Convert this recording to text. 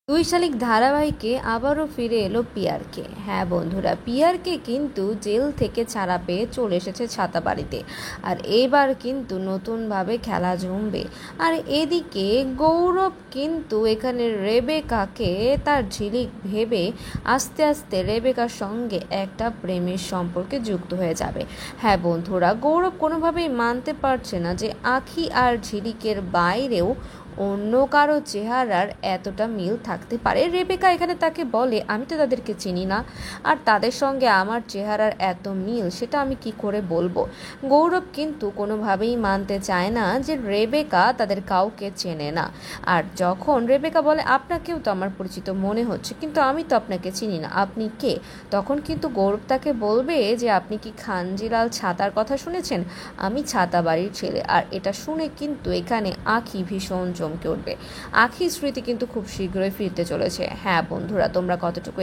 দুই শালিক ধারাবাহিকে আবারও ফিরে এলো পিয়ারকে। হ্যাঁ বন্ধুরা, পিয়ারকে কিন্তু জেল থেকে ছাড়া পেয়ে চলে এসেছে ছাতাবাড়িতে। আর এবার কিন্তু নতুনভাবে খেলা জমবে। আর এদিকে গৌরব কিন্তু এখানে রেবেকাকে তার ঝিলিক ভেবে আস্তে আস্তে রেবেকার সঙ্গে একটা প্রেমের সম্পর্কে যুক্ত হয়ে যাবে। হ্যাঁ বন্ধুরা, গৌরব কোনোভাবেই মানতে পারছে না যে আখি আর ঝিলিকের বাইরেও অন্য কারো চেহারার এতটা মিল থাকতে পারে। রেবেকা এখানে তাকে বলে, আমি তো তাদেরকে চিনি না, আর তাদের সঙ্গে আমার চেহারার এত মিল সেটা আমি কি করে বলবো। গৌরব কিন্তু কোনোভাবেই মানতে চায় না যে রেবেকা তাদের কাউকে চেনে না। আর যখন রেবেকা বলে, আপনাকেও তো আমার পরিচিত মনে হচ্ছে, কিন্তু আমি তো আপনাকে চিনি না, আপনি কে? তখন কিন্তু গৌরব তাকে বলবে যে আপনি কি খানজিলাল ছাতার কথা শুনেছেন? আমি ছাতা বাড়ির ছেলে। আর এটা শুনে কিন্তু এখানে আখি ভীষণ চমকে উঠবে। আখির স্মৃতি কিন্তু খুব শীঘ্রই ফিরতে চলেছে। হ্যাঁ বন্ধুরা, তোমরা কতটুকু